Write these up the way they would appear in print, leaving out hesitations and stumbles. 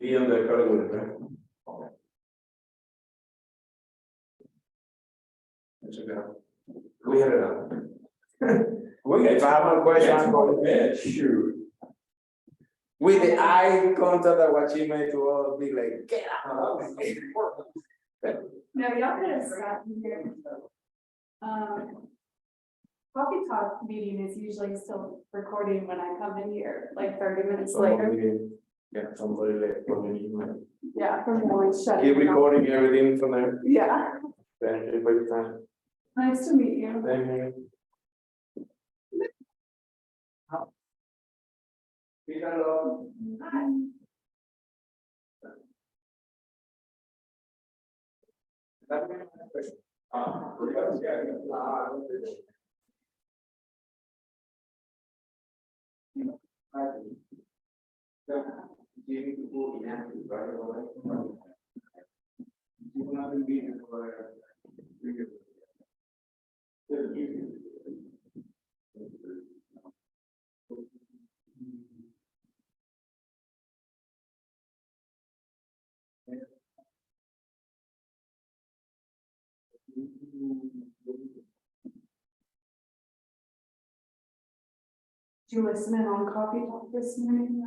Be on the category, right? That's okay. We had it up. If I have a question, I'm going to bed, shoot. With the eye contact that what she made to us, be like, get out. No, y'all could have sat in here. Coffee talk meeting is usually still recording when I come in here, like 30 minutes later. Yeah, somebody like, Yeah, from when we shut keep it off. recording everything from there. Yeah, Thank you for your time. nice to meet you. Thank you. Hi. Did you listen in on Coffee Talk this morning?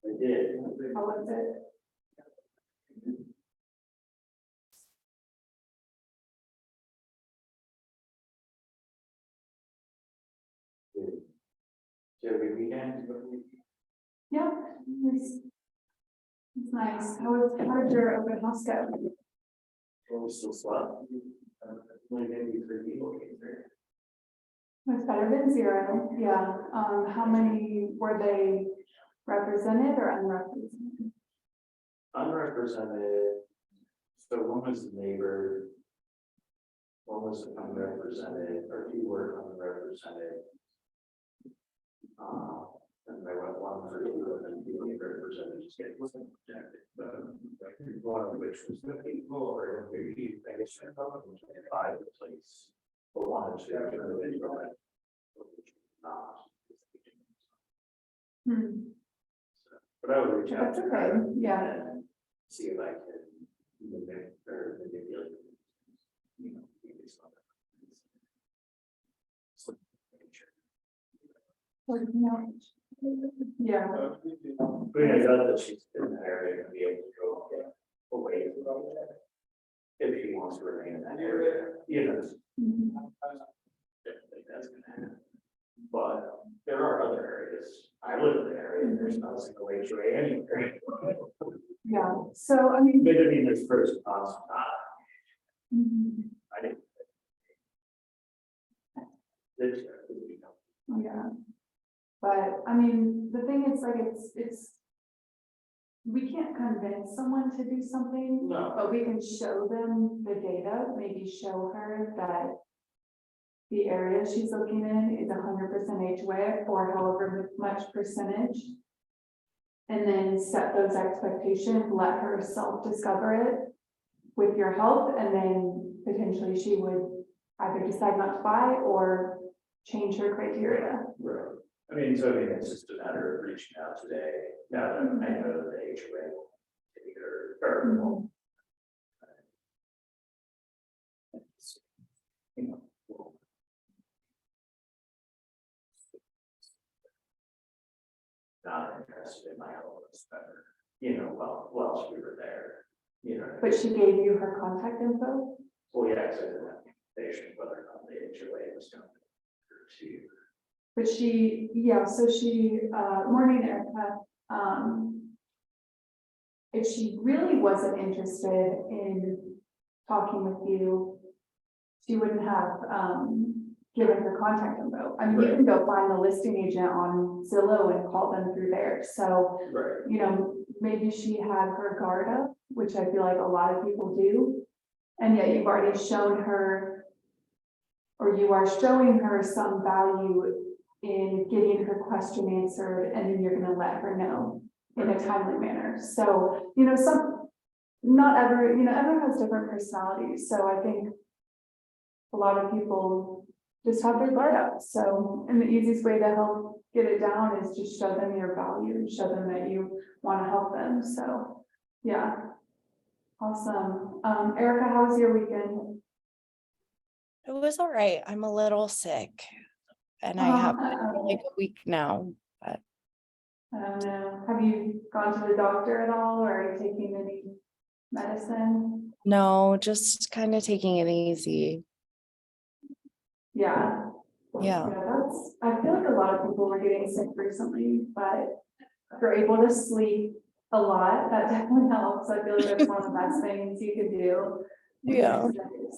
I did. How was it? Every weekend. Yeah, it's nice. How did your open house go? Well, we still slept. Only maybe 3 people came there. It's better than 0, yeah. How many were they represented or unrepresented? Unrepresented. So one was the neighbor. One was unrepresented, or 2 were unrepresented. And there was one for 2 and then 2 represented, just getting rejected, but one of which was the people or maybe, I guess, 5 place. But one is the not. But I would reach out. That's to okay, her yeah. and see if I can manipulate or manipulate, you know, maybe something. So, Yeah, but I got that she's in that area and be able to go away from that. If she wants to remain in that area, you know. Mhm. I think that's gonna happen. But there are other areas. I live in the area and there's not a single HOA anywhere. Yeah, so I mean. But I mean, there's pros and cons. Mhm. I didn't. There's, Yeah. But I mean, the thing is like, it's. We can't convince someone to do something. No. But we can show them the data, maybe show her that. The area she's looking in is 100% HOA or however much percentage. And then set those expectations, let her self-discover it with your help, and then potentially she would either decide not to buy or change her criteria. Right. I mean, so I mean, it's just a matter of reaching out today. Now that I know that the HOA will take her, or you know. Not interested in my house better, you know, whilst we were there, you know. But she gave you her contact info? Well, yeah, because I didn't have information whether or not the HOA was going to. But she, yeah, so she, morning, Erica, if she really wasn't interested in talking with you, she wouldn't have, given her contact info. I mean, you can go find the listing agent on Zillow and call them through there. So, Right. you know, maybe she had her guard up, which I feel like a lot of people do. And yet you've already shown her, or you are showing her some value in getting her question answered, and then you're gonna let her know in a timely manner. So, you know, everyone has different personalities. So I think a lot of people just have their guard up. So, and the easiest way to help get it down is just show them your value and show them that you want to help them. So Yeah. Awesome. Erica, how was your weekend? It was all right. I'm a little sick and I have been for like a week now, but I don't know. Have you gone to the doctor at all or are you taking any medicine? no, just kind of taking it easy. Yeah. Yeah. Yeah, I feel like a lot of people were getting sick recently, but if you're able to sleep a lot, that definitely helps. I feel like that's one of the best things you could do. Yeah.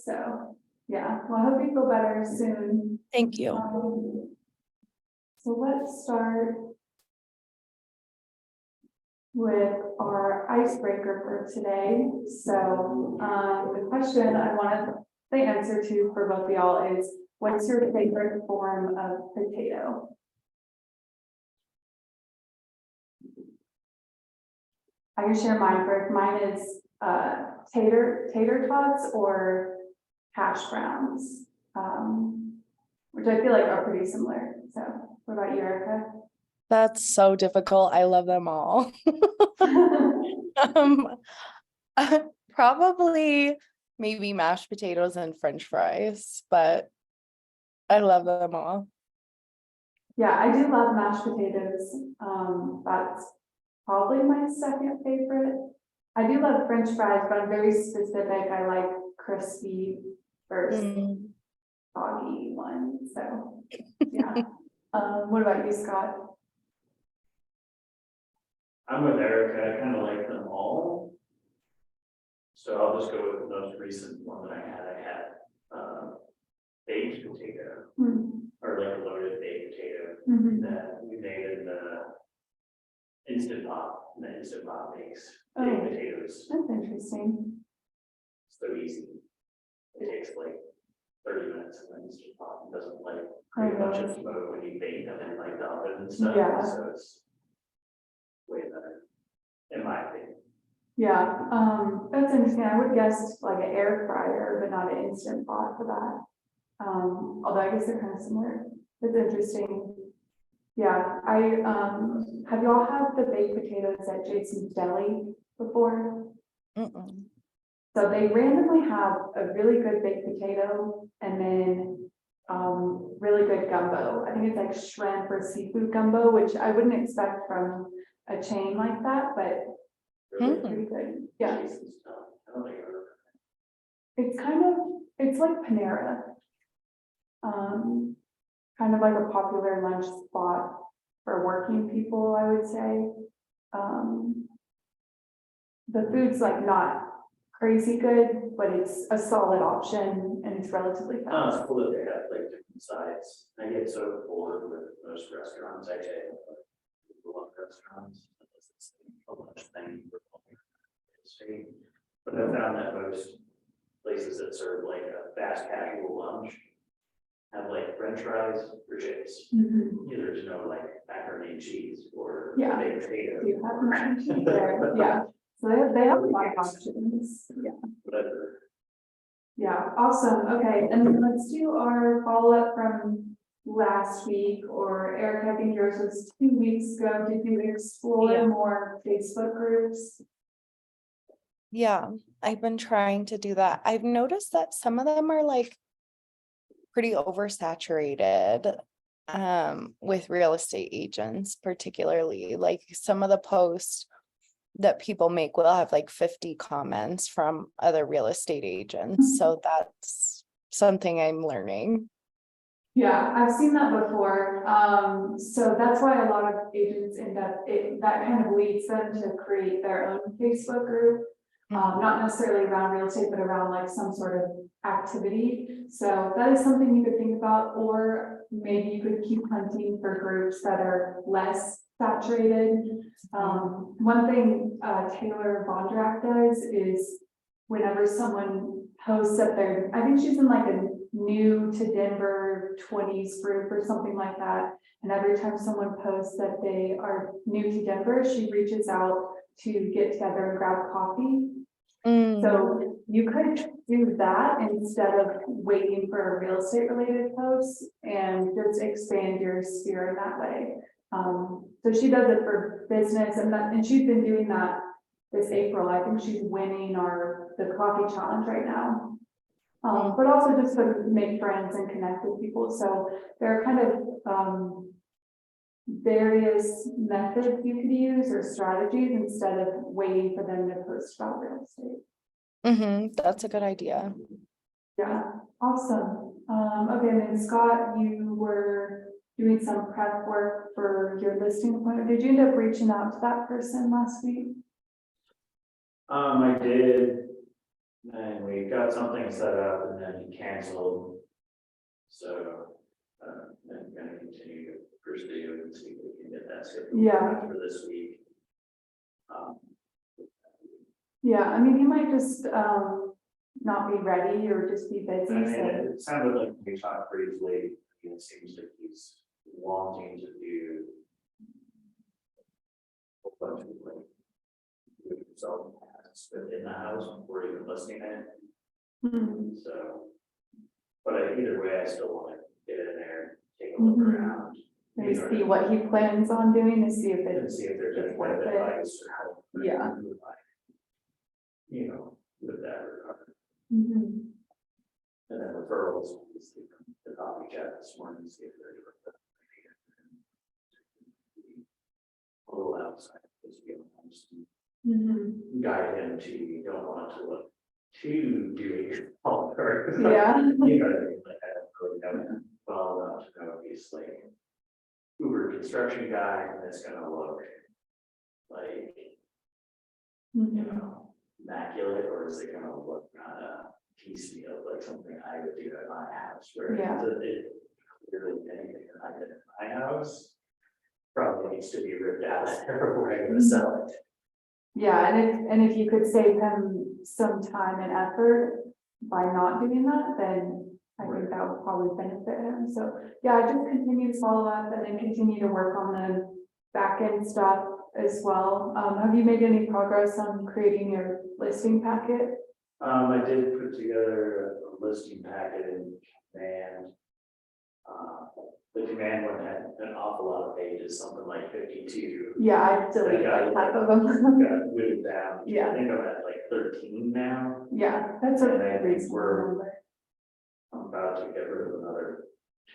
So, yeah, well, I hope you feel better soon. Thank you. So let's start with our icebreaker for today. So, the question I want the answer to for both of y'all is, what's your favorite form of potato? I can share mine first. Mine is tater tots or hash browns, which I feel like are pretty similar. So what about you, Erica? That's so difficult. I love them all. Um, probably maybe mashed potatoes and French fries, but I love them all. Yeah, I do love mashed potatoes. That's probably my second favorite. I do love French fries, but I'm very specific. I like crispy versus Mm. soggy one. So yeah. What about you, Scott? I'm with Erica, I kind of like them all. So I'll just go with the most recent one that I had. Baked potato, or like a loaded baked potato that we made in the Instant Pot. And the Instant Pot makes baked potatoes That's interesting. so easy. It takes like 30 minutes in the Instant Pot. It doesn't like create a bunch of smoke when you bake them in like the oven and stuff. Yeah. So it's way better, in my opinion. Yeah, that's interesting. I would guess like an air fryer, but not an instant pot for that. Although I guess they're kind of similar. It's interesting. Yeah, have y'all had the baked potatoes at Jason's Deli before? Mm-mm. So they randomly have a really good baked potato and then really good gumbo. I think it's like shrimp or seafood gumbo, which I wouldn't expect from a chain like that, but Really? pretty good. Yeah. Jason's stuff. I don't think I've ever. It's like Panera. Kind of like a popular lunch spot for working people, I would say. The food's like not crazy good, but it's a solid option and it's relatively Oh, fast. it's cool that they have like different sides. I get so bored with most restaurants, actually. I love restaurants. It's a lunch thing. But I found that most places that serve like a fast casual lunch have like French fries or chips. There's no like macaroni and cheese or Yeah. baked potato. Do you have mac and cheese there? Yeah. So they have a lot of options. Yeah. Whatever. Yeah, awesome. Okay, and then let's do our follow-up from last week, or Eric, I think yours was 2 weeks ago. Did you explore more Facebook groups? Yeah, I've been trying to do that. I've noticed that some of them are like pretty oversaturated with real estate agents, particularly like some of the posts that people make will have like 50 comments from other real estate agents. So that's something I'm learning. Yeah, I've seen that before. So that's why a lot of agents end up, that kind of leads them to create their own Facebook group. Not necessarily around real estate, but around like some sort of activity. So that is something you could think about, or maybe you could keep hunting for groups that are less saturated. One thing Taylor Bondrak does is whenever someone posts that I think she's in like a new to Denver 20s group or something like that. And every time someone posts that they are new to Denver, she reaches out to get together and grab coffee. So you could do that instead of waiting for a real estate related post and just expand your sphere in that way. So she does it for business and she's been doing that this April. I think she's winning the coffee challenge right now. But also just to make friends and connect with people. So there are kind of various methods you could use or strategies instead of waiting for them to post about real estate. That's a good idea. Yeah, awesome. Okay, and then Scott, you were doing some prep work for your listing appointment. Did you end up reaching out to that person last week? I did, and we got something set up and then he canceled. So, I'm gonna continue to pursue and see if we can get that scheduled Yeah. for this week. Yeah, I mean, he might just not be ready or just be busy. I mean, So it sounded like we talked briefly, it seems like he's wanting to do a bunch of like do it himself within the house before even listing it. So, but either way, I still want to get in there, take a look around. maybe see what he plans on doing to see if And it's see if there's any kind of worth it. advice or help. that Yeah. you would like, you know, with that regard. Mhm. And then referrals, obviously, from the coffee chat this morning, see if there's a little outside, because you know, guide him to, you don't want to look too doing all work. Yeah. You know what I mean, like, I don't really know him well enough to know if he's like Uber construction guy, and it's gonna look like, you know, immaculate, or is it gonna look kind of piecemeal, like something I would do at my house, where Yeah. it clearly anything that I did at my house probably needs to be ripped out of there before I'm gonna sell it. Yeah, and if you could save him some time and effort by not doing that, then I think that would probably benefit him. So yeah, I just continue to follow up and then continue to work on the back end stuff as well. Have you made any progress on creating your listing packet? I did put together a listing packet in command. The command one had an awful lot of pages, something like 52. Yeah, I deleted like half of them. Got whittled down. Yeah. I think I'm at like 13 now. Yeah, that's a And I think reasonable we're- number. I'm about to get rid of another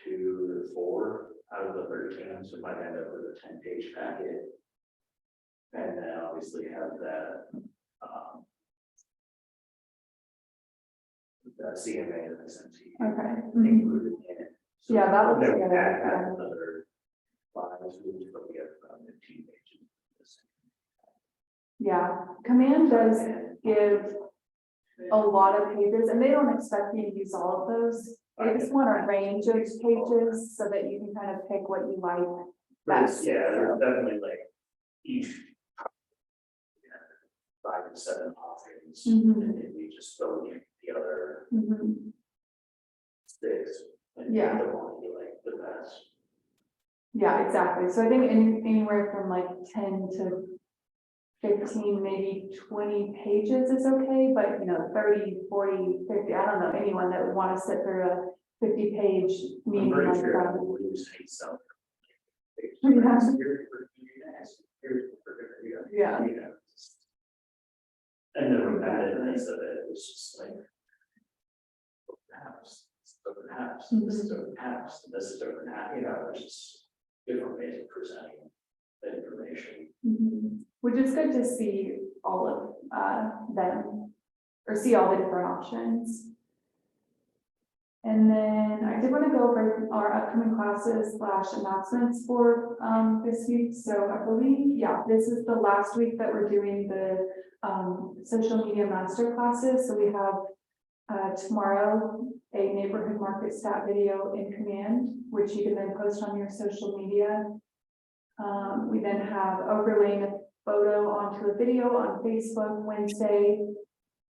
2 or 4 out of the 13, so might end up with a 10-page packet. And then obviously have that, that CMA that I sent to you. Okay. Included in it. So Yeah, that looks then we good. add Yeah. another 5, so we just probably get about 15 pages. Yeah, command does give a lot of pages and they don't expect you to use all of those. They just want a range of pages so that you can kind of pick what you like. There's, That's- yeah, there's definitely like each 5 or 7 offerings, Mhm. and then we just throw in the other Mhm. 6. And Yeah. the one you like the best. Yeah, exactly. So I think anywhere from like 10 to 15, maybe 20 pages is okay, but 30, 40, 50, I don't know anyone that would want to sit through a 50-page I'm meeting pretty like sure I that. will use some. Yeah. Here's for you guys, here's for you guys, Yeah. you know. And the repetitiveness of it was just like. House, open house, this is open house, this is open house, there's just different ways of presenting the information. Which is good to see all of them, or see all the different options. And then I did want to go over our upcoming classes / announcements for this week. So I believe, yeah, this is the last week that we're doing the social media master classes. So we have tomorrow a neighborhood market stat video in command, which you can then post on your social media. We then have overlaying a photo onto a video on Facebook Wednesday,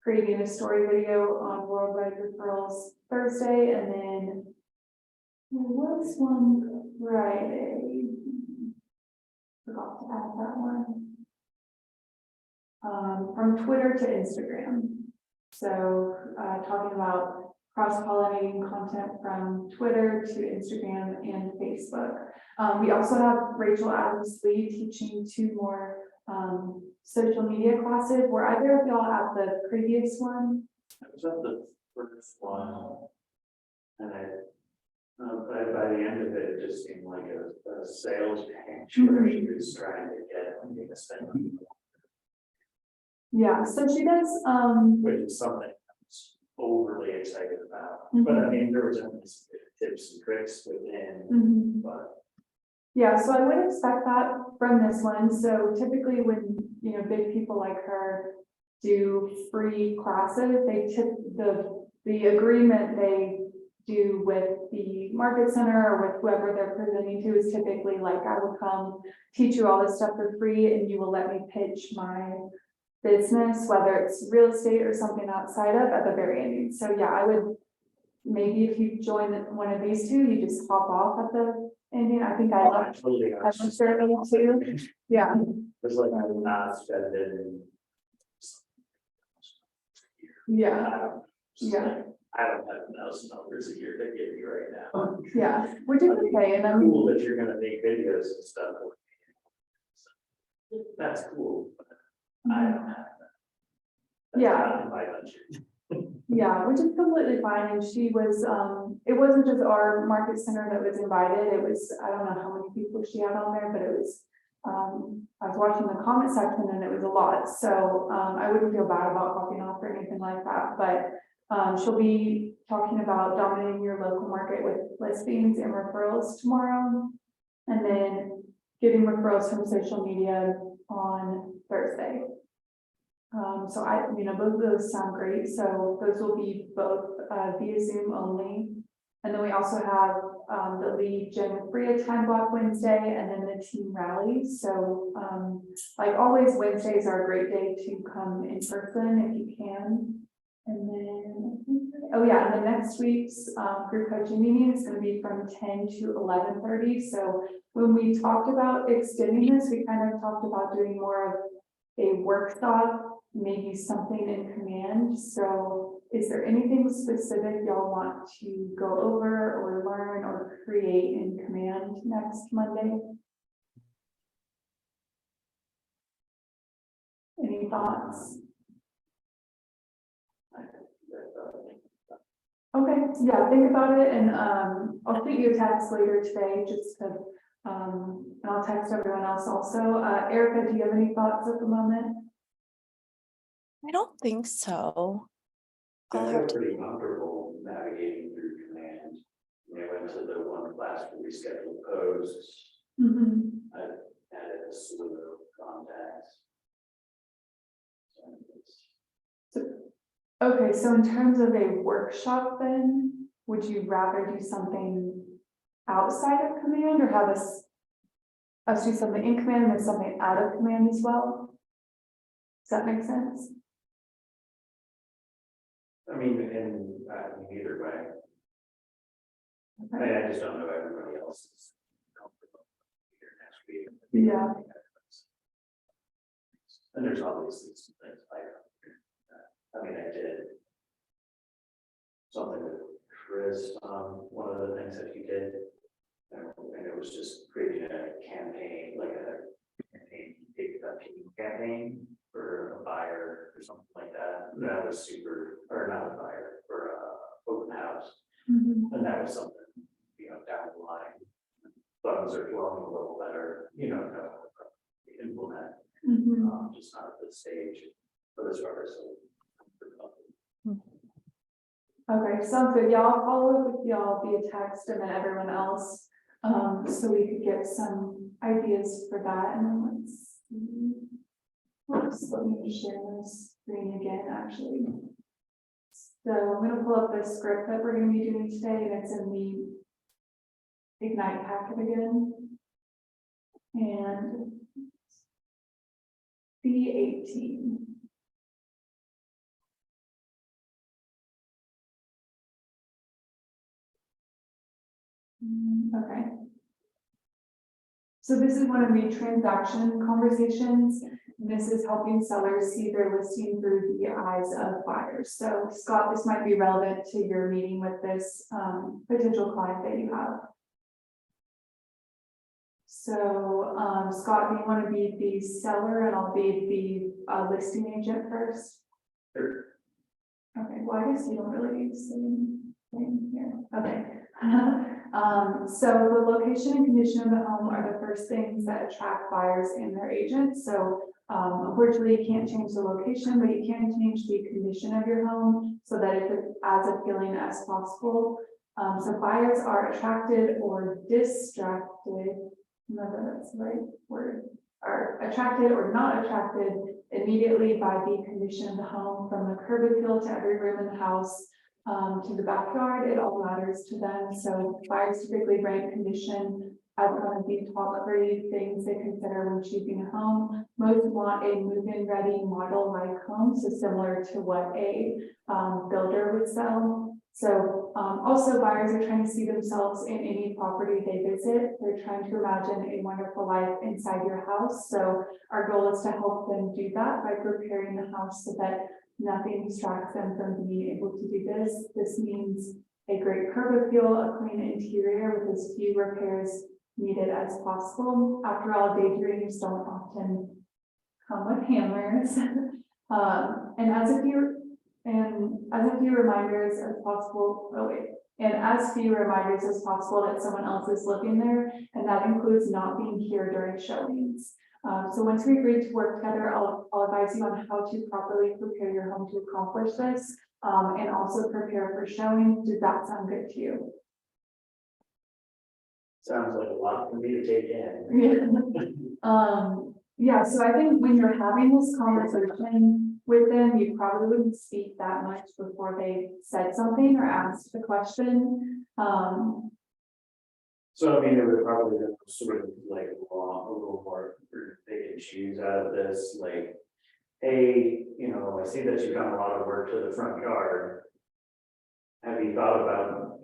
creating a story video on Worldwide Referrals Thursday, and then there was one Friday. Forgot to add that one. From Twitter to Instagram. So talking about cross-pollinating content from Twitter to Instagram and Facebook. We also have Rachel Adams Lee teaching 2 more social media classes. Were either of y'all at the previous one? I was at the first one. And by the end of it, it just seemed like a sales pitch where she was trying to get me to spend money, Yeah, so she does, which is something I was overly excited about. But I mean, there was only some tips and tricks within, mhm. but Yeah, so I would expect that from this one. So typically when, you know, big people like her do free classes, they tip the agreement they do with the market center or with whoever they're presenting to is typically like, I will come teach you all this stuff for free and you will let me pitch my business, whether it's real estate or something outside of at the very end. So yeah, I would, maybe if you join one of these two, you just hop off at the ending. I think I left. totally. I was there too. Yeah, It's like I would not spend it in. yeah, yeah, I don't have $1,000 a year to give you right now. yeah, which is okay. And I'm, Cool that you're gonna make videos and stuff. That's cool, but I don't have that. That's Yeah. not in my budget. yeah, which is completely fine. And she was, it wasn't just our market center that was invited. It was, I don't know how many people she had on there, but it was, I was watching the comment section and it was a lot. So, I wouldn't feel bad about popping off or anything like that, but she'll be talking about dominating your local market with listings and referrals tomorrow. And then getting referrals from social media on Thursday. So both of those sound great. So those will be both via Zoom only. And then we also have the lead gen with Brea time block Wednesday and then the team rally. So like always, Wednesdays are a great day to come in person if you can. And then, oh yeah, and the next week's group coaching meeting is going to be from 10 to 11:30. So when we talked about extending this, we kind of talked about doing more of a workshop, maybe something in command. So is there anything specific y'all want to go over or learn or create in command next Monday? Any thoughts? Okay, yeah, think about it and I'll shoot you a text later today just to and I'll text everyone else also. Erica, do you have any thoughts at the moment? I don't think so. I I'll feel have to, pretty comfortable navigating through command. When I went to the one class where we scheduled posts, I added a slew of contacts. So it's- Okay, so in terms of a workshop then, would you rather do something outside of command or have us do something in command and then something out of command as well? Does that make sense? I mean, either way, I just don't know everybody else is comfortable here next week. Yeah. And there's obviously some things I did something with Chris, one of the things that he did. And it was just creating a campaign, like a campaign for a buyer or something like that. That was super, or not a buyer, for a open house. And that was something, down the line, funds are flowing a little better, to implement, just not at this stage for this purpose. Okay, sounds good. Y'all, I'll follow up with y'all via text and then everyone else. So we could get some ideas for that. And then let's see. Oops, let me share this screen again, actually. So I'm gonna pull up the script that we're gonna be doing today, and it's in the Ignite packet again. And B18. Okay. So this is one of the transaction conversations. This is helping sellers see their listing through the eyes of buyers. So Scott, this might be relevant to your meeting with this potential client that you have. So, Scott, do you want to be the seller and I'll be the listing agent first? Sure. Okay, well, I guess you don't really need the same thing here. Okay. So the location and condition of the home are the first things that attract buyers and their agents. So unfortunately, you can't change the location, but you can change the condition of your home so that it's as appealing as possible. So buyers are attracted or distracted, not that that's the right word, are attracted or not attracted immediately by the condition of the home, from the curb appeal to every room in the house, to the backyard. It all matters to them. So buyers typically rank condition as one of the top 3 things they consider when choosing a home. Most want a move-in ready model-like home, so similar to what a builder would sell. So also buyers are trying to see themselves in any property they visit. They're trying to imagine a wonderful life inside your house. So our goal is to help them do that by preparing the house so that nothing distracts them from being able to do this. This means a great curb appeal, a clean interior with as few repairs needed as possible. After all, daydreams don't often come with hammers. And as a few reminders as possible, that someone else is living there, and that includes not being here during showings. So once we agree to work together, I'll advise you on how to properly prepare your home to accomplish this, and also prepare for showing. Does that sound good to you? Sounds like a lot for me to take in. Yeah, so I think when you're having this conversation with them, you probably wouldn't speak that much before they said something or asked the question. So I mean, it would probably sort of like a little more they can choose out of this, like, hey, I see that you've done a lot of work to the front yard. Have you thought about,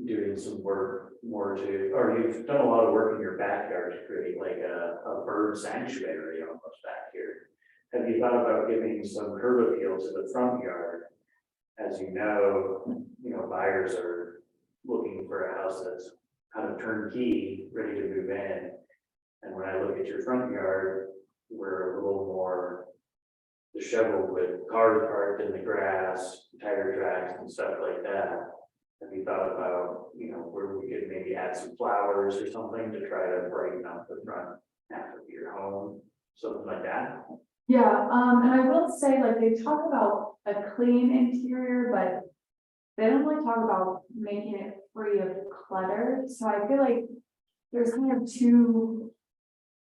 doing some work more to, or you've done a lot of work in your backyard to create like a bird sanctuary almost back here. Have you thought about giving some curb appeal to the front yard? As you know, buyers are looking for a house that's kind of turnkey, ready to move in. And when I look at your front yard, we're a little more disheveled with cars parked in the grass, tire tracks and stuff like that. Have you thought about, where we could maybe add some flowers or something to try to brighten up the front half of your home, something like that? Yeah, and I will say, like, they talk about a clean interior, but they don't really talk about making it free of clutter. So I feel like there's kind of 2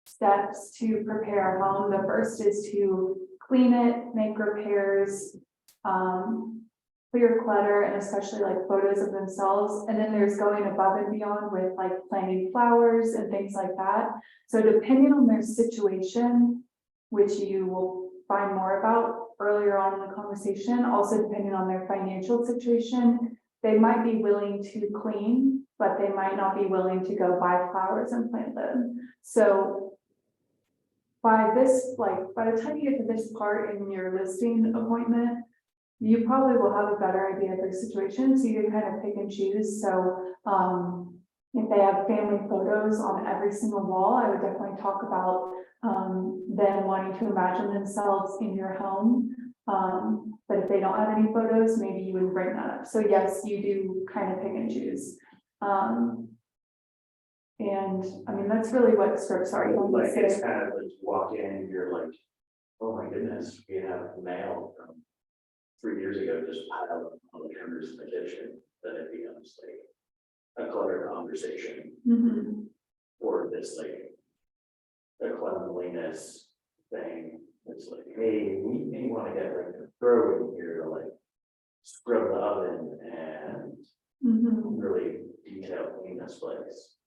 steps to prepare a home. The first is to clean it, make repairs, clear clutter, and especially like photos of themselves. And then there's going above and beyond with like planting flowers and things like that. So depending on their situation, which you will find more about earlier on in the conversation, also depending on their financial situation, they might be willing to clean, but they might not be willing to go buy flowers and plant them. So by the time you get to this part in your listing appointment, you probably will have a better idea of their situation, so you can kind of pick and choose. So if they have family photos on every single wall, I would definitely talk about them wanting to imagine themselves in your home. But if they don't have any photos, maybe you would bring that up. So yes, you do kind of pick and choose. And I mean, that's really what scripts are. You Like, it's kind of like you walk in and you're like, oh my goodness, we have mail from 3 years ago, just piled up on the counters in the kitchen. Then it becomes like a clutter conversation. Or this like a cleanliness thing. It's like, hey, we may want to get like a throw in here to like scrub the oven and really detail clean this place.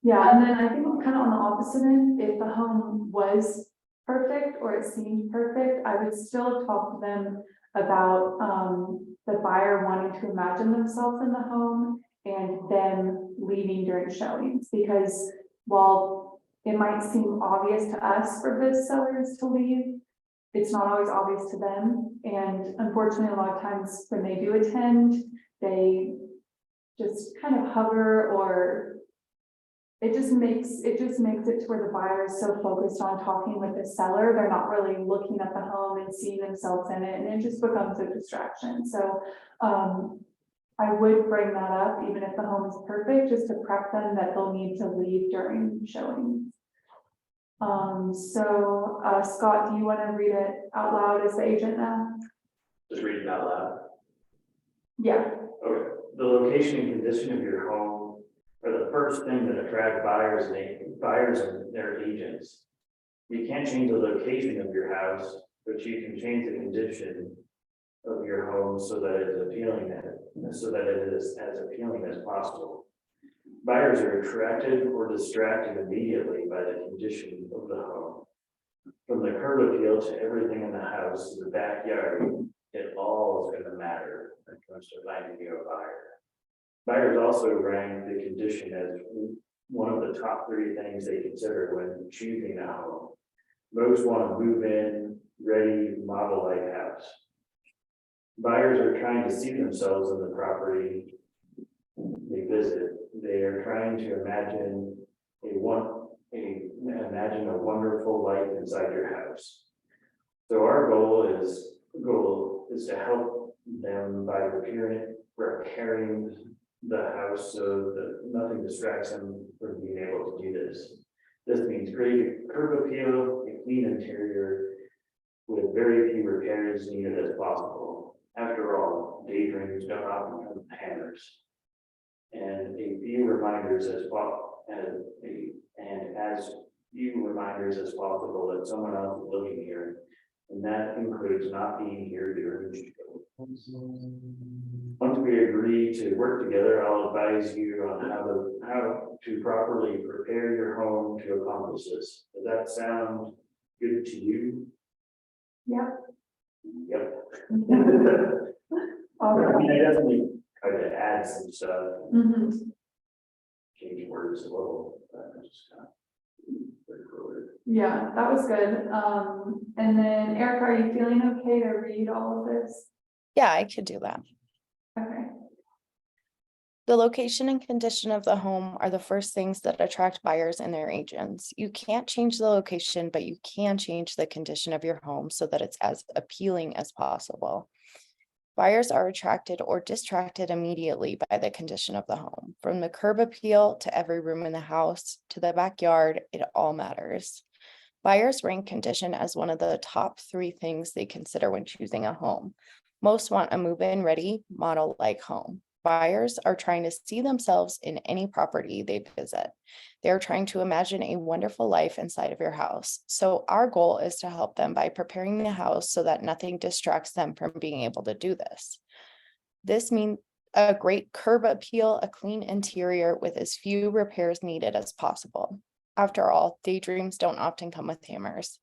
Yeah, and then I think kind of on the opposite end, if the home was perfect or it seemed perfect, I would still talk to them about the buyer wanting to imagine themselves in the home and them leaving during showings. Because while it might seem obvious to us for the sellers to leave, it's not always obvious to them. And unfortunately, a lot of times when they do attend, they just kind of hover, or it just makes it to where the buyer is so focused on talking with the seller, they're not really looking at the home and seeing themselves in it, and it just becomes a distraction. So, I would bring that up, even if the home is perfect, just to prep them that they'll need to leave during showing. Scott, do you want to read it out loud as the agent now? Just read it out loud. Yeah. Okay, the location and condition of your home are the first thing that attract buyers and their agents. You can't change the location of your house, but you can change the condition of your home so that it is as appealing as possible. Buyers are attracted or distracted immediately by the condition of the home. From the curb appeal to everything in the house to the backyard, it all is going to matter when it comes to finding you a buyer. Buyers also rank the condition as one of the top 3 things they consider when choosing a home. Most want to move in, ready, model-like house. Buyers are trying to see themselves in the property they visit. They are trying to imagine a wonderful life inside your house. So our goal is to help them by repairing the house so that nothing distracts them from being able to do this. This means creating curb appeal, a clean interior with very few repairs needed as possible. After all, daydreams don't often come with hammers. And a few reminders as few reminders as possible that someone else is living here, and that includes not being here during the show. Once we agree to work together, I'll advise you on how to properly prepare your home to accomplish this. Does that sound good to you? Yep. Yep. All I right. mean, I definitely try to add some stuff, Mhm. change words a little, but I just kind of. Yeah, that was good. And then Erica, are you feeling okay to read all of this? Yeah, I could do that. Okay. The location and condition of the home are the first things that attract buyers and their agents. You can't change the location, but you can change the condition of your home so that it's as appealing as possible. Buyers are attracted or distracted immediately by the condition of the home. From the curb appeal to every room in the house to the backyard, it all matters. Buyers rank condition as one of the top 3 things they consider when choosing a home. Most want a move-in ready, model-like home. Buyers are trying to see themselves in any property they visit. They're trying to imagine a wonderful life inside of your house. So our goal is to help them by preparing the house so that nothing distracts them from being able to do this. This means a great curb appeal, a clean interior with as few repairs needed as possible. After all, daydreams don't often come with hammers.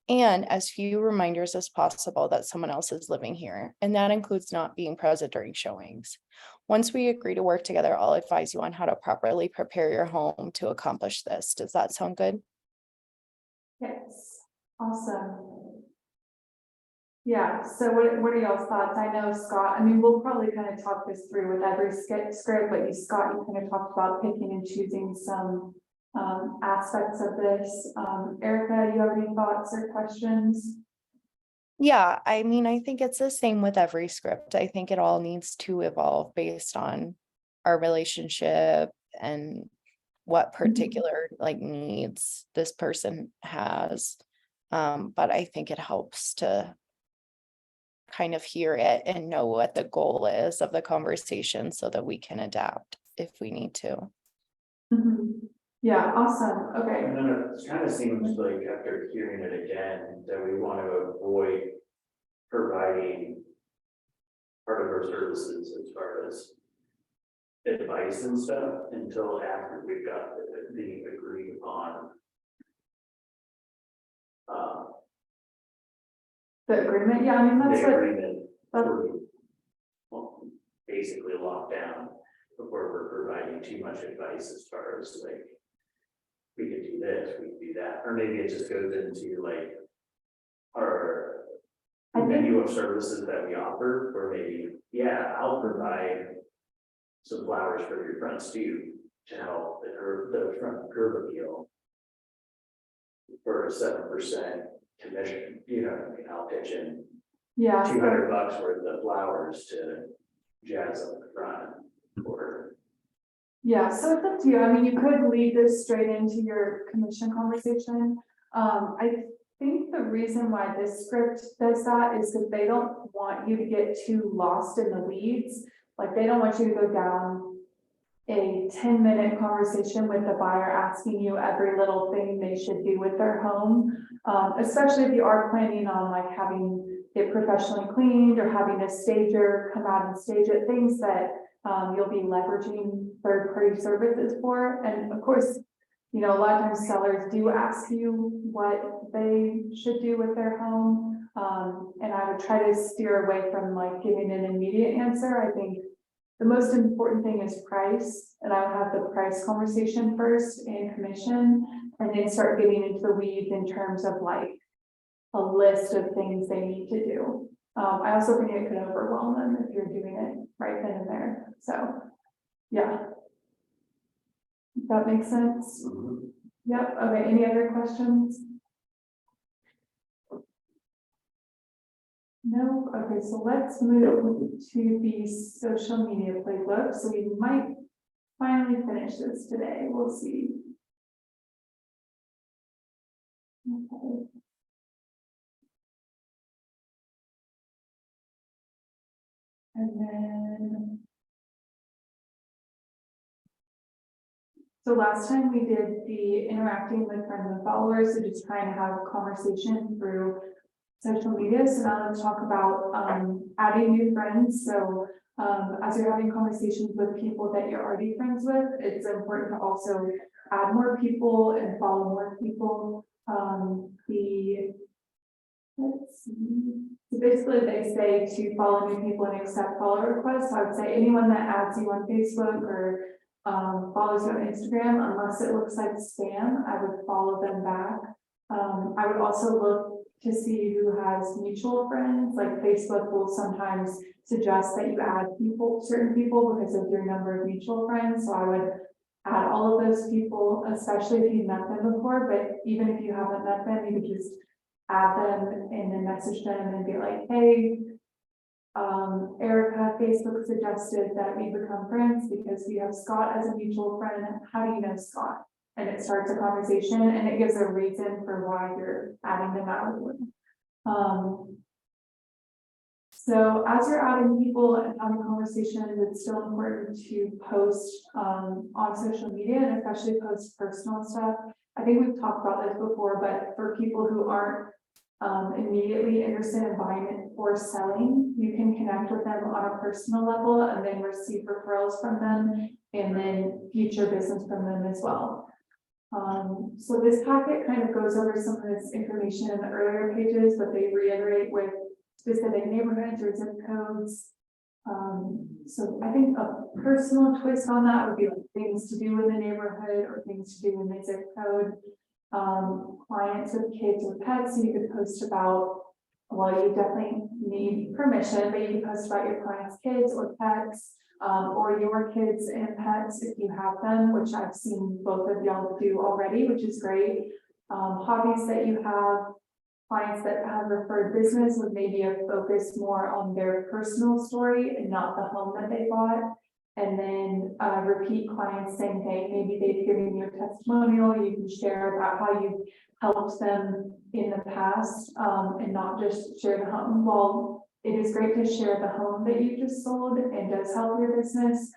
And as few reminders as possible that someone else is living here, and that includes not being present during showings. Once we agree to work together, I'll advise you on how to properly prepare your home to accomplish this. Does that sound good? Yes. Awesome. Yeah, so what are y'all's thoughts? I know Scott, I mean, we'll probably kind of talk this through with every script, but Scott, you kind of talked about picking and choosing some aspects of this. Erica, you have any thoughts or questions? Yeah, I mean, I think it's the same with every script. I think it all needs to evolve based on our relationship and what particular like needs this person has. But I think it helps to kind of hear it and know what the goal is of the conversation so that we can adapt if we need to. Mhm. Yeah, awesome. Okay. And then it kind of seems like after hearing it again, that we want to avoid providing part of our services as far as advice and stuff until after we've got the agreed upon. The agreement, yeah, I mean, that's The what, agreement, that's, well, basically locked down before we're providing too much advice as far as like, we could do this, we could do that, or maybe it just goes into like our I think- menu of services that we offer, or maybe, yeah, I'll provide some flowers for your front stoop, to help the front curb appeal for a 7% commission, you know what I mean, I'll pitch in Yeah, so- $200 worth of flowers to jazz up the front, or, yeah, so it's up to you. I mean, you could lead this straight into your commission conversation. I think the reason why this script does that is because they don't want you to get too lost in the weeds. Like, they don't want you to go down a 10-minute conversation with the buyer asking you every little thing they should do with their home. Especially if you are planning on like having it professionally cleaned or having a stager come out and stage it, things that you'll be leveraging third-party services for. And of course, you know, a lot of times sellers do ask you what they should do with their home. And I would try to steer away from like giving an immediate answer. I think the most important thing is price, and I would have the price conversation first and commission, and then start getting into the weeds in terms of like a list of things they need to do. I also think it could overwhelm them if you're doing it right then and there. So, yeah. If that makes sense. Yep. Okay. Any other questions? No. Okay. So let's move to the social media playbook. So we might finally finish this today. We'll see. Okay. And then. So last time we did the interacting with friends and followers, so just trying to have a conversation through social media. So now let's talk about adding new friends. So as you're having conversations with people that you're already friends with, it's important to also add more people and follow more people. Let's see. So basically they say to follow new people and accept follow requests. So I would say anyone that adds you on Facebook or follows you on Instagram, unless it looks like spam, I would follow them back. I would also look to see who has mutual friends. Like Facebook will sometimes suggest that you add certain people because of your number of mutual friends. So I would add all of those people, especially if you've met them before, but even if you haven't met them, you could just add them and then message them and be like, hey, Erica, Facebook suggested that we become friends because we have Scott as a mutual friend. How do you know Scott? And it starts a conversation and it gives a reason for why you're adding them out. So as you're adding people and having conversations, it's still important to post on social media and especially post personal stuff. I think we've talked about this before, but for people who aren't immediately interested in buying it or selling, you can connect with them on a personal level and then receive referrals from them and then future business from them as well. So this packet kind of goes over some of this information in the earlier pages, but they reiterate with specific neighborhoods or zip codes. So I think a personal twist on that would be like things to do in the neighborhood or things to do in the zip code. Clients with kids or pets, so you could post about, well, you definitely need permission, but you can post about your clients' kids or pets, or your kids and pets if you have them, which I've seen both of y'all do already, which is great. Hobbies that you have, clients that have referred business with maybe a focus more on their personal story and not the home that they bought. And then repeat clients saying, hey, maybe they've given you a testimonial, you can share about how you've helped them in the past, and not just share the home. While it is great to share the home that you just sold and does help your business,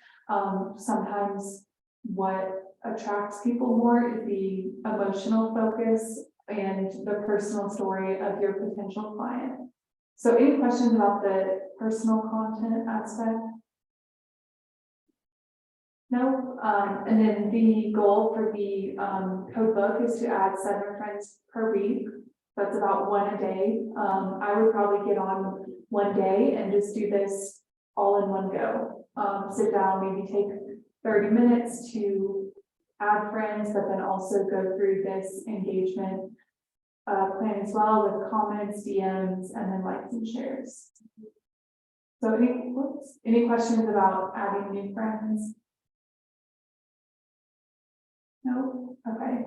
sometimes what attracts people more is the emotional focus and the personal story of your potential client. So any questions about the personal content aspect? No, and then the goal for the code book is to add 7 friends per week. That's about 1 a day. I would probably get on one day and just do this all in one go. Sit down, maybe take 30 minutes to add friends, but then also go through this engagement plan as well with comments, DMs, and then likes and shares. So any questions about adding new friends? No, okay.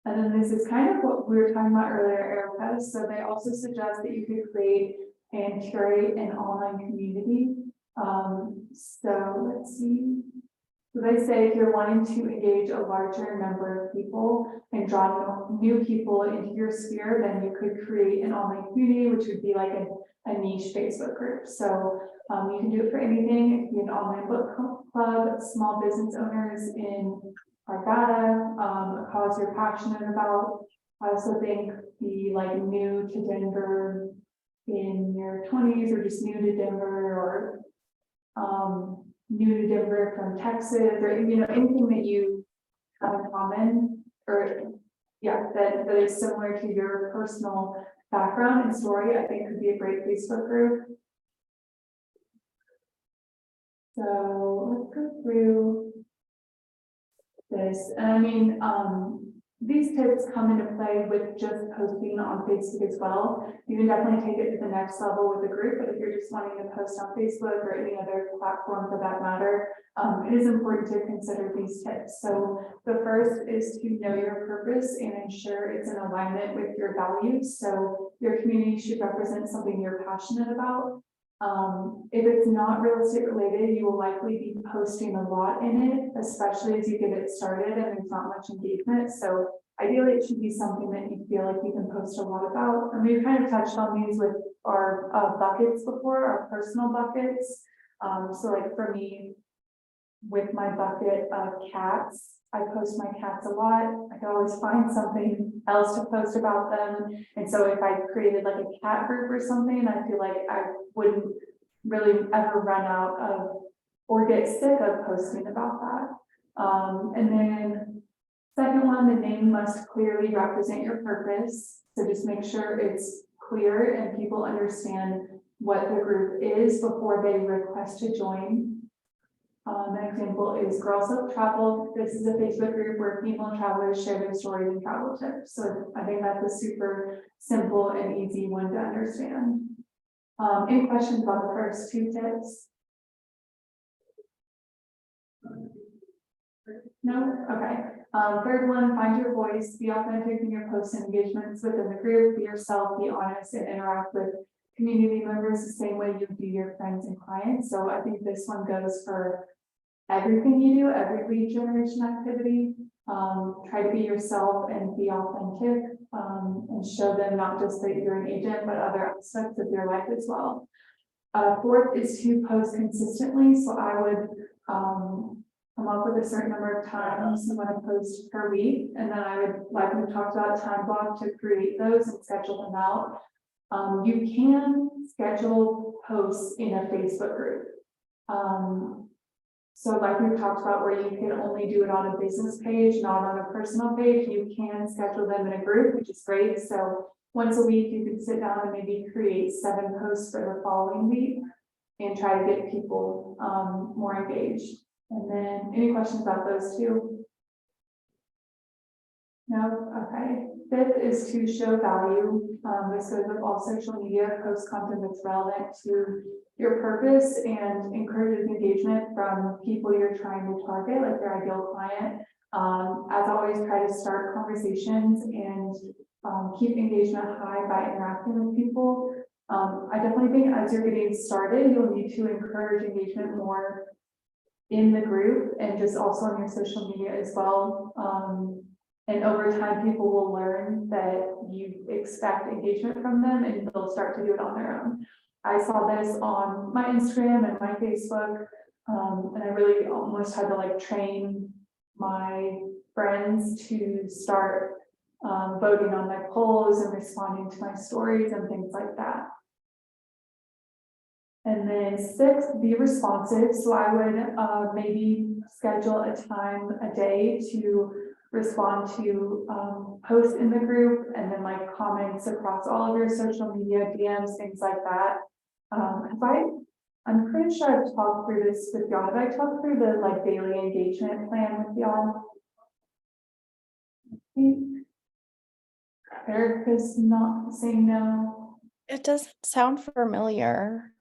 And then this is kind of what we were talking about earlier, Erica. So they also suggest that you could create and curate an online community. So let's see. So they say if you're wanting to engage a larger number of people and draw new people into your sphere, then you could create an online community, which would be like a niche Facebook group. So you can do it for anything. It could be an online book club, small business owners in Arvada, a cause you're passionate about. I also think the like new to Denver in your 20s or just new to Denver or new to Denver from Texas or anything that you have in common or that is similar to your personal background and story, I think could be a great Facebook group. So let's go through this. And I mean, these tips come into play with just posting on Facebook as well. You can definitely take it to the next level with the group, but if you're just wanting to post on Facebook or any other platform for that matter, it is important to consider these tips. So the first is to know your purpose and ensure it's in alignment with your values. So your community should represent something you're passionate about. If it's not real estate related, you will likely be posting a lot in it, especially as you get it started and there's not much engagement. So ideally it should be something that you feel like you can post a lot about. And we've kind of touched on these with our buckets before, our personal buckets. So like for me, with my bucket of cats, I post my cats a lot. I can always find something else to post about them. And so if I created like a cat group or something, I feel like I wouldn't really ever run out of or get sick of posting about that. And then second one, the name must clearly represent your purpose. So just make sure it's clear and people understand what the group is before they request to join. An example is Girls Love Travel. This is a Facebook group where people and travelers share their stories and travel tips. So I think that's a super simple and easy one to understand. Any questions about the first two tips? No? Okay. Third one, find your voice, be authentic in your posts and engagements within the group, be yourself, be honest, and interact with community members the same way you do your friends and clients. So I think this one goes for everything you do, every lead generation activity. Try to be yourself and be authentic and show them not just that you're an agent, but other aspects of your life as well. Fourth is to post consistently. So I would come up with a certain number of times you want to post per week. And then I would, like we talked about, time block to create those and schedule them out. You can schedule posts in a Facebook group. So like we've talked about where you can only do it on a business page, not on a personal page, you can schedule them in a group, which is great. So once a week, you can sit down and maybe create 7 posts for the following week and try to get people more engaged. And then any questions about those two? No? Okay. Fifth is to show value. This goes with all social media, post content that's relevant to your purpose and encourages engagement from people you're trying to target, like your ideal client. As always, try to start conversations and keep engagement high by interacting with people. I definitely think as you're getting started, you'll need to encourage engagement more in the group and just also on your social media as well. And over time, people will learn that you expect engagement from them and they'll start to do it on their own. I saw this on my Instagram and my Facebook, and I really almost had to like train my friends to start voting on my polls and responding to my stories and things like that. And then 6, be responsive. So I would maybe schedule a time a day to respond to posts in the group and then like comments across all of your social media, DMs, things like that. I'm pretty sure I've talked through this with y'all. Have I talked through the like daily engagement plan with y'all? Erica's not saying no. It doesn't sound familiar.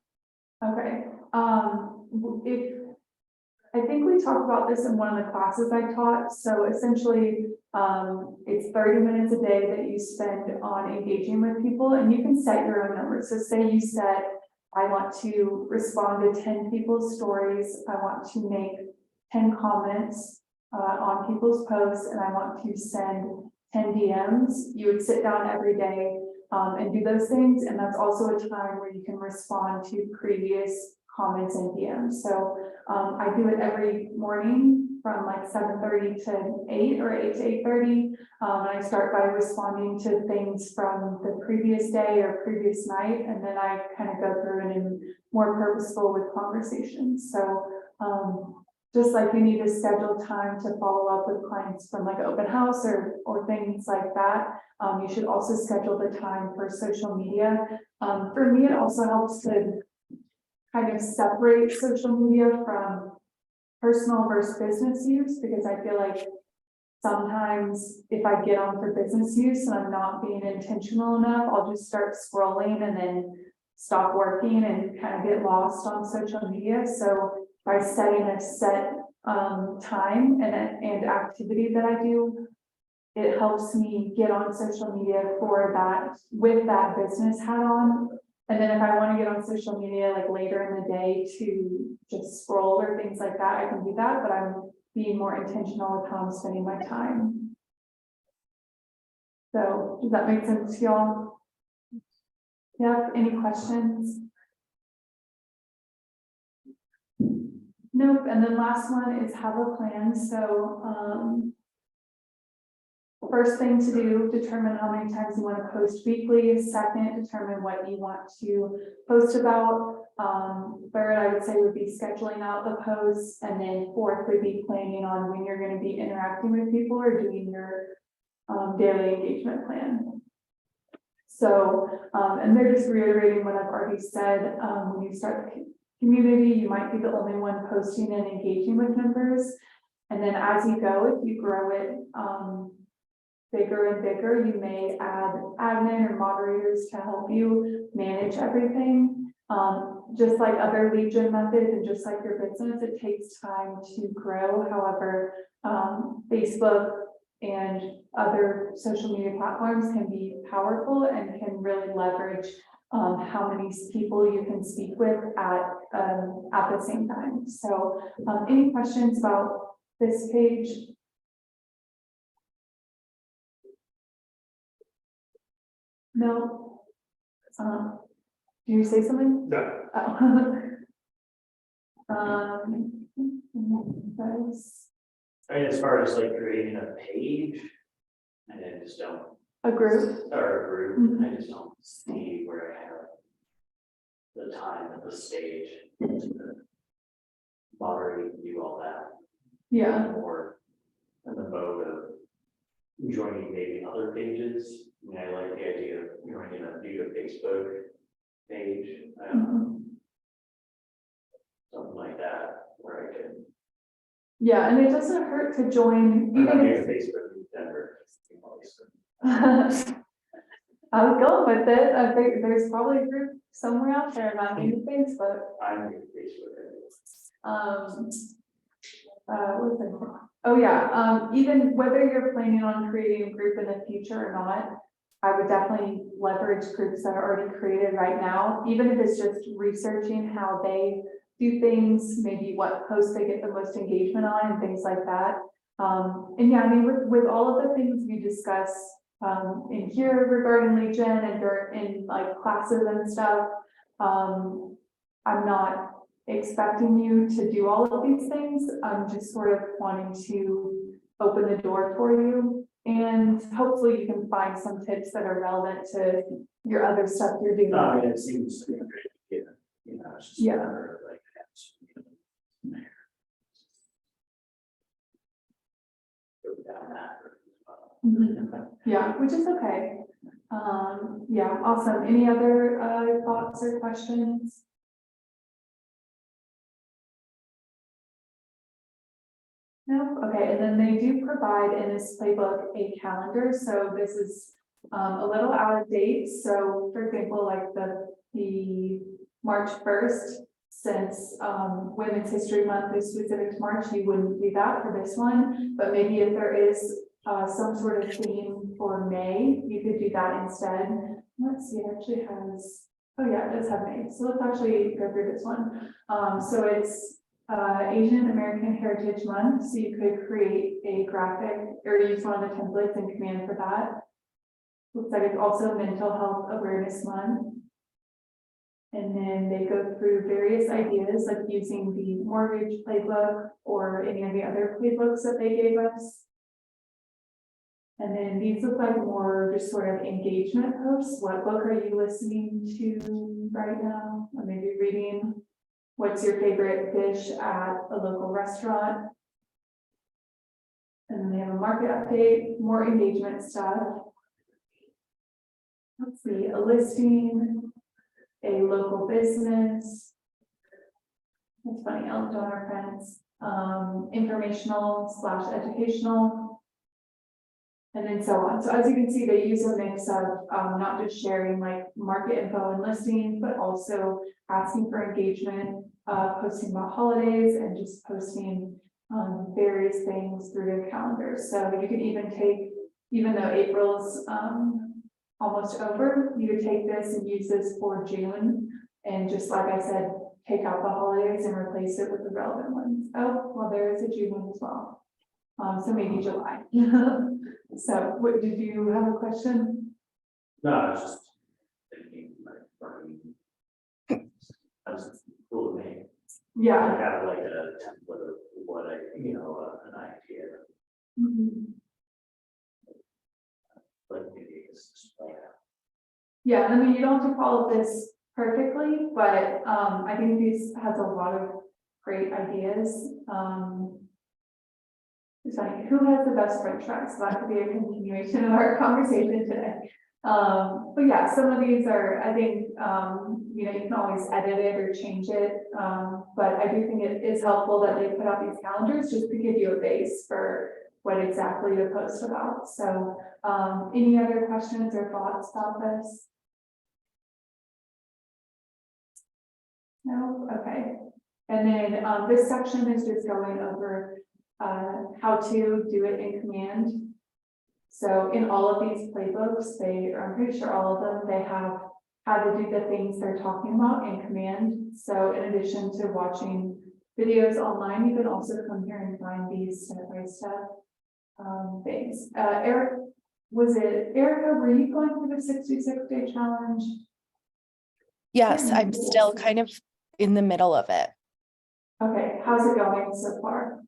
Okay. I think we talked about this in one of the classes I taught. So essentially, it's 30 minutes a day that you spend on engaging with people, and you can set your own numbers. So say you set, I want to respond to 10 people's stories. I want to make 10 comments on people's posts, and I want to send 10 DMs. You would sit down every day and do those things. And that's also a time where you can respond to previous comments and DMs. So I do it every morning from like 7:30 to 8 or 8 to 8:30. And I start by responding to things from the previous day or previous night. And then I kind of go through and am more purposeful with conversations. So just like you need to schedule time to follow up with clients from like open house or things like that. You should also schedule the time for social media. For me, it also helps to kind of separate social media from personal versus business use, because I feel like sometimes if I get on for business use and I'm not being intentional enough, I'll just start scrolling and then stop working and kind of get lost on social media. So by setting a set time and activity that I do, it helps me get on social media for that, with that business hat on. And then if I want to get on social media like later in the day to just scroll or things like that, I can do that, but I'm being more intentional with how I'm spending my time. So does that make sense to y'all? Yeah, any questions? Nope. And then last one is have a plan. So first thing to do, determine how many times you want to post weekly. Second, determine what you want to post about. Third, I would say would be scheduling out the posts. And then fourth would be planning on when you're going to be interacting with people or doing your daily engagement plan. So, and they're just reiterating what I've already said. When you start the community, you might be the only one posting and engaging with members. And then as you go, if you grow it, bigger and bigger, you may add admin or moderators to help you manage everything. Just like other lead gen methods and just like your business, it takes time to grow. However, Facebook and other social media platforms can be powerful and can really leverage how many people you can speak with at the same time. So any questions about this page? No. Do you say something? No. Oh. I mean, as far as like creating a page, and I just don't, A group. or a group, I just don't see where I have the time at the stage to moderate and do all that. Yeah. I'm more in the mode of joining maybe other pages. I mean, I like the idea of joining a new Facebook page, something like that, where I can. Yeah, and it doesn't hurt to join. I'm not Even new if to Facebook in Denver. I was going with it. I think there's probably a group somewhere out there about new to Facebook. I'm new to Facebook. What was it? Oh yeah, even whether you're planning on creating a group in the future or not, I would definitely leverage groups that are already created right now, even if it's just researching how they do things, maybe what posts they get the most engagement on and things like that. And yeah, I mean, with all of the things we discuss in here regarding lead gen and in like classes and stuff, I'm not expecting you to do all of these things. I'm just sort of wanting to open the door for you. And hopefully you can find some tips that are relevant to your other stuff you're doing. I mean, it seems to be a great idea, it's just. Yeah. a matter of, like, go down that. Yeah, which is okay. Yeah, awesome. Any other thoughts or questions? No, okay, and then they do provide in this playbook a calendar, so this is a little out of date. So for example, like the March 1st since Women's History Month is specific to March, you wouldn't do that for this one, but maybe if there is some sort of theme for May, you could do that instead. Let's see, it actually has, oh yeah, it does have May, so let's actually go through this one. So it's Asian American Heritage Month, so you could create a graphic or use one of the templates in Command for that. Looks like it's also Mental Health Awareness Month. And then they go through various ideas like using the mortgage playbook or any of the other playbooks that they gave us. And then these look like more just sort of engagement posts. What book are you listening to right now? Or maybe reading? What's your favorite dish at a local restaurant? And then they have a market update, more engagement stuff. Let's see, a listing, a local business. That's funny, Ellen Donor Friends, informational/educational. And then so on. So as you can see, they use a mix of not just sharing like market info and listings, but also asking for engagement, posting about holidays and just posting various things through their calendars. So you can even take, even though April's almost over, you could take this and use this for June. And just like I said, take out the holidays and replace it with the relevant ones. Oh, well, there is a June one as well. So maybe July. So what, did you have a question? No, I was just thinking like, that's cool to me. I Yeah. have like a template of what I, you know, an idea, Mhm. like maybe it's just like. Yeah, I mean, you don't have to follow this perfectly, but I think this has a lot of great ideas. It's like, who has the best French fries? So that could be a continuation of our conversation today. But yeah, some of these are, I think, you know, you can always edit it or change it. But I do think it is helpful that they put out these calendars just to give you a base for what exactly to post about. So, any other questions or thoughts about this? No? Okay. And then, this section is just going over how to do it in Command. So in all of these playbooks, I'm pretty sure all of them, they have how to do the things they're talking about in Command. So in addition to watching videos online, you can also come here and find these step-by-step things. Erica, were you going through the 66-day challenge? Yes, I'm still kind of in the middle of it. Okay, how's it going so far?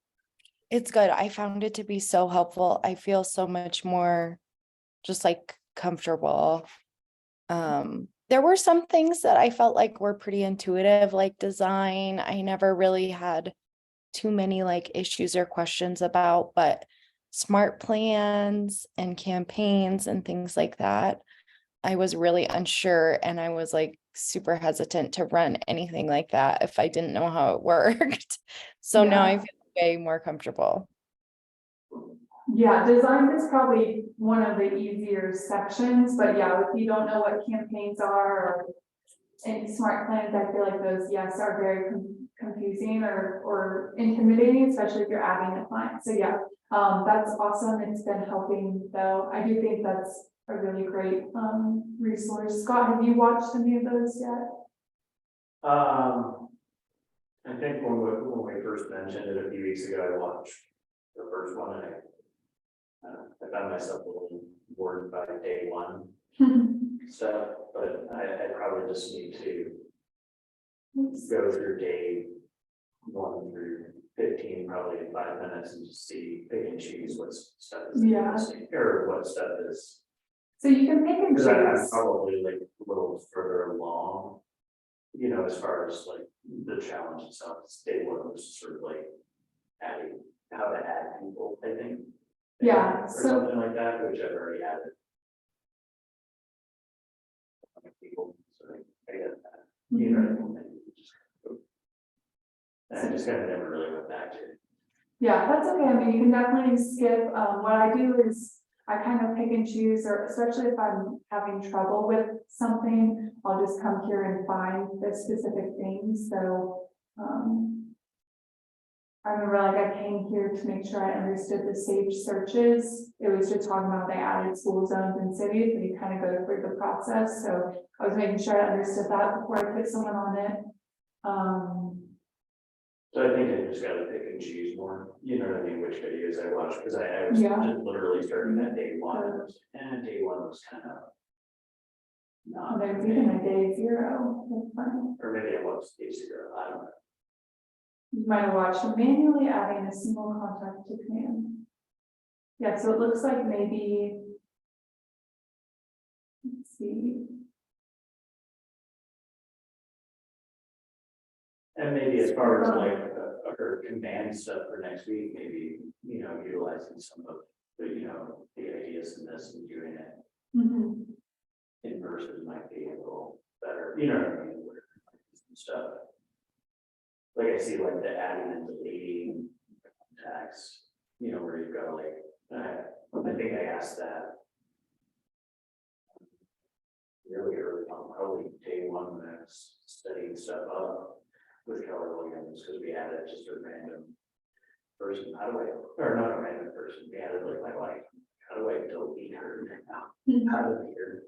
It's good. I found it to be so helpful. I feel so much more just like comfortable. There were some things that I felt like were pretty intuitive, like design. I never really had too many like issues or questions about, but smart plans and campaigns and things like that, I was really unsure, and I was like super hesitant to run anything like that if I didn't know how it worked. So now I feel way more comfortable. Yeah, design is probably one of the easier sections, but yeah, if you don't know what campaigns are or any smart plans, I feel like those, yes, are very confusing or intimidating, especially if you're adding a client. So yeah, that's awesome. It's been helping though. I do think that's a really great resource. Scott, have you watched any of those yet? I think when we first mentioned it a few weeks ago, I watched the first one and I found myself a little bored by day one stuff, but I probably just need to go through day 1 through 15, probably in 5 minutes, and just see, pick and choose what stuff is interesting or what stuff is. So you can pick and Because I'm choose. probably like a little further along, you know, as far as like the challenge itself. Day 1 was sort of like adding how to add people, I think. Yeah, Or so something like that, which I've already added. People, so I get that. You know, and I just kind of never really went back to it. yeah, that's okay. I mean, you can definitely skip. What I do is I kind of pick and choose, or especially if I'm having trouble with something, I'll just come here and find the specific things, so, I remember like I came here to make sure I understood the sage searches. It was just talking about they added school zones and cities, and you kind of go through the process, so I was making sure I understood that before I put someone on it. So I think I just gotta pick and choose more, you know what I mean, which videos I watch, because I was Yeah. just literally starting that day one, and day one was kind of. Well, Not, there's even a day 0, that's funny. or maybe I watched day 0, I don't know. You might have watched manually adding a single contact to command. Yeah, so it looks like maybe. Let's see. And maybe as far as like our command stuff for next week, maybe, you know, utilizing some of the, you know, the ideas in this and doing it Mhm. in person might be a little better, you know what I mean? Where some stuff. Like I see like the adding and deleting tags, you know, where you've got like, I think I asked that. Really early on, probably day one when I was studying stuff up with Keller Williams, because we added just a random person, how do I, or not a random person, we added like my wife, how do I delete her now? How do I hear?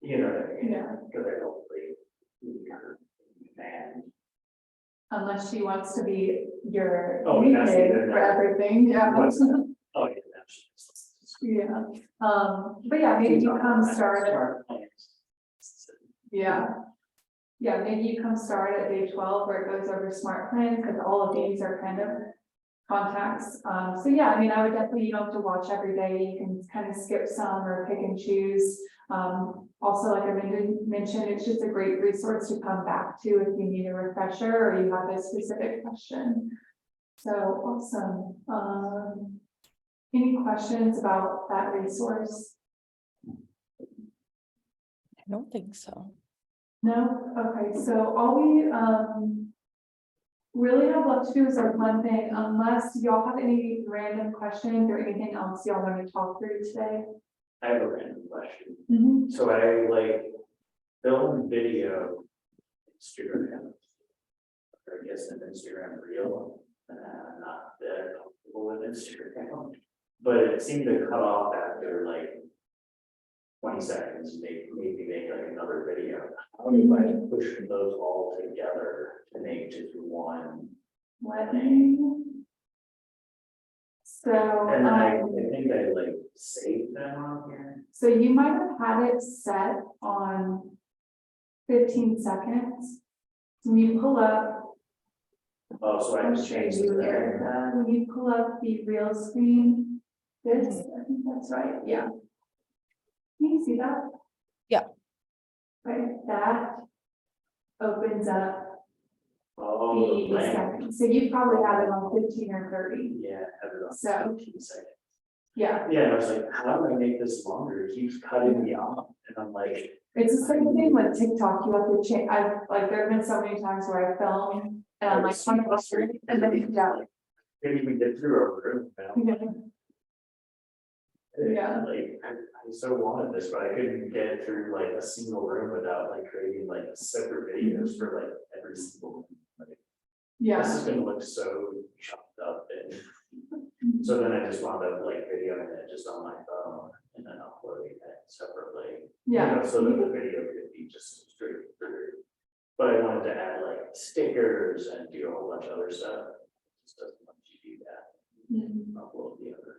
You know what I mean? Yeah. Because I don't really delete her command. Unless she wants to be your Oh, guinea that's pig even for better. everything, yeah. Oh, yeah, that's. Yeah, but yeah, maybe you come start at, Smart plans. yeah. Yeah, maybe you come start at day 12 where it goes over smart plan, because all of these are kind of contacts. So yeah, I mean, I would definitely, you don't have to watch every day. You can kind of skip some or pick and choose. Also, like I mentioned, it's just a great resource to come back to if you need a refresher or you have a specific question. So awesome. Any questions about that resource? I don't think so. No? Okay, so all we really have left to do is our one thing, unless y'all have any random questions or anything else y'all want to talk through today. I have a random question. Mhm. So I like film video Instagram. Or I guess an Instagram reel, not that comfortable with Instagram. But it seemed to cut off after like 20 seconds, maybe make like another video. How do I push those all together to make just one? Let me. So, And then I think I like saved them on here. so you might have had it set on 15 seconds. When you pull up, Oh, so I I'll can show change you, the Erica, when you pull up the real screen, this, I think that's right, yeah. Can you see that? Yeah. Right, that opens up Oh, the second, so you probably have it on 15 or 30, yeah, I have it on So- 15 seconds. yeah. Yeah, and I was like, how do I make this longer? It keeps cutting me off, and I'm like, It's the same thing with TikTok, you have to change, I've, like, there have been so many times where I film, and I'm like, and then, yeah. maybe we get through our room now. Yeah. Like, I so wanted this, but I couldn't get through like a single room without like creating like separate videos for like every single. Like, this Yeah, is gonna look so chopped up, and so then I just wound up like videoing it just on my phone and then uploading it separately. yeah. You know, so that the video could be just straight through. But I wanted to add like stickers and do a whole bunch of other stuff. It just doesn't let you do that. Mhm. Upload the other.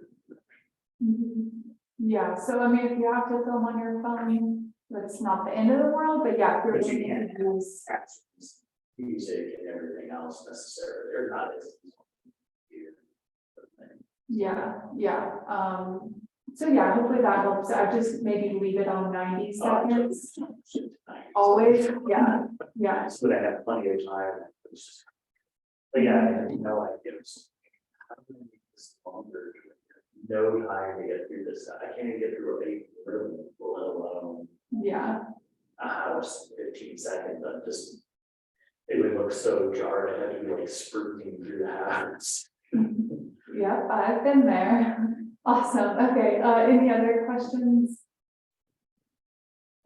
Mhm. Yeah, so I mean, if you have to film on your phone, that's not the end of the world, but yeah. if you're But you looking can't to use- music and everything else necessarily, or not as. Yeah, so yeah, hopefully that helps. I just maybe leave it on 90 seconds. Always, yeah, yeah. So that I have plenty of time. It's just- But yeah, I had no idea. How do I make this longer? No time to get through this. I can't even get through a big room, let alone Yeah, a house in 15 seconds. I'm just, it would look so jarred. I had to be like sprinting through the house. yep, I've been there. Awesome. Okay, any other questions?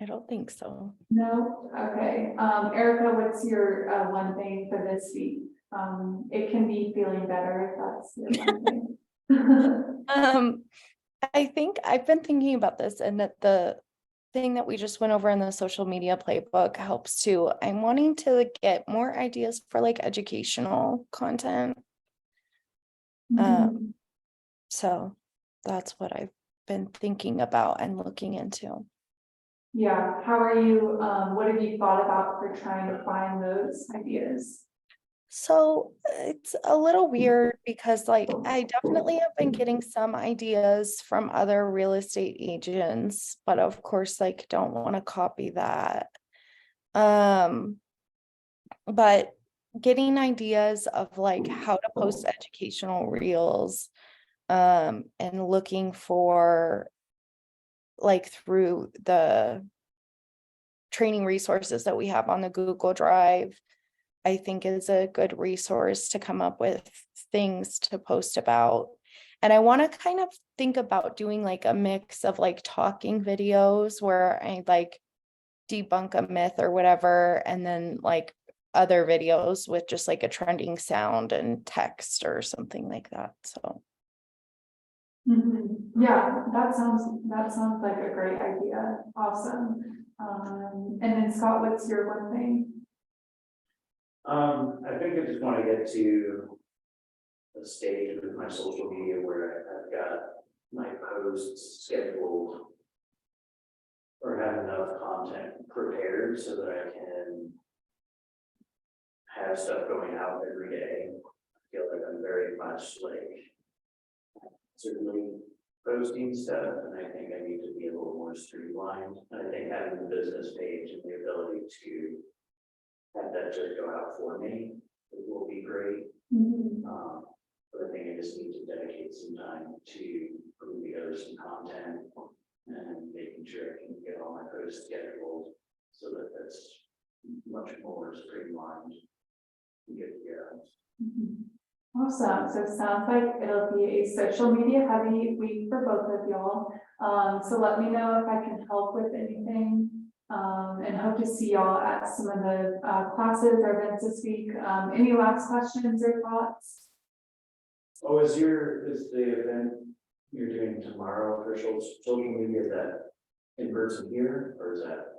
I don't think so. No? Okay. Erica, what's your one thing for this week? It can be feeling better if that's your one thing. I think I've been thinking about this, and that the thing that we just went over in the social media playbook helps too. I'm wanting to get more ideas for like educational content. Mhm. So that's what I've been thinking about and looking into. Yeah, how are you, what have you thought about for trying to find those ideas? So it's a little weird because like I definitely have been getting some ideas from other real estate agents, but of course like don't want to copy that. But getting ideas of like how to post educational reels, and looking for like through the training resources that we have on the Google Drive, I think is a good resource to come up with things to post about. And I want to kind of think about doing like a mix of like talking videos where I like debunk a myth or whatever, and then like other videos with just like a trending sound and text or something like that. So Mhm. Yeah, that sounds like a great idea. Awesome. And then Scott, what's your one thing? I think I just want to get to a stage with my social media where I've got my posts scheduled or have enough content prepared so that I can have stuff going out every day. I feel like I'm very much like certainly posting stuff, and I think I need to be a little more streamlined. And I think having the business page and the ability to have that just go out for me will be great. Mhm. But I think I just need to dedicate some time to putting together some content and making sure I can get all my posts scheduled so that that's much more streamlined. Yeah. Mhm. Awesome. So it sounds like it'll be a social media heavy week for both of y'all. So let me know if I can help with anything. And hope to see y'all at some of the classes or events this week. Any last questions or thoughts? Oh, is the event you're doing tomorrow for social media, is that in person here or is that?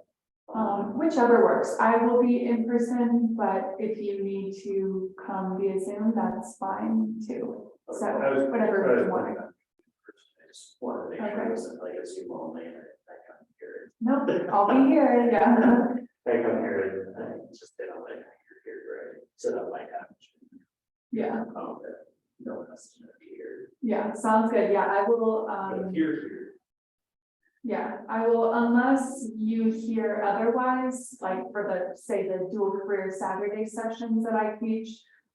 Whichever works. I will be in person, but if you need to come via Zoom, that's fine too. So whatever you want. I just wanted to make sure it wasn't like a Zoom only and I come here. Nope, I'll be here, yeah. I come here and I just sit on my here, right? Sit on my couch. Yeah, No one else is gonna be here. yeah, sounds good. Yeah, I will, But here. yeah, I will, unless you hear otherwise, like for the, say, the dual career Saturday sessions that I teach,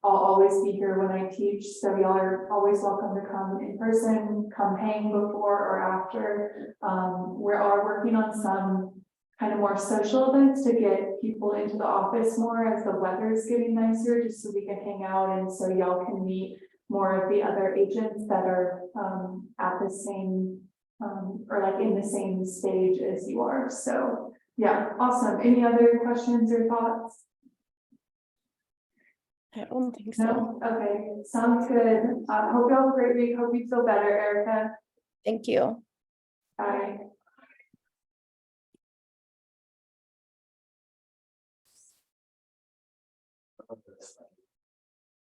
I'll always be here when I teach, so y'all are always welcome to come in person, come hang before or after. We are working on some kind of more social events to get people into the office more as the weather is getting nicer, just so we can hang out and so y'all can meet more of the other agents that are at the same or like in the same stage as you are. So yeah, awesome. Any other questions or thoughts? I don't think so. No? Okay, sounds good. Hope you have a great week. Hope you feel better, Erica. Thank you. Bye.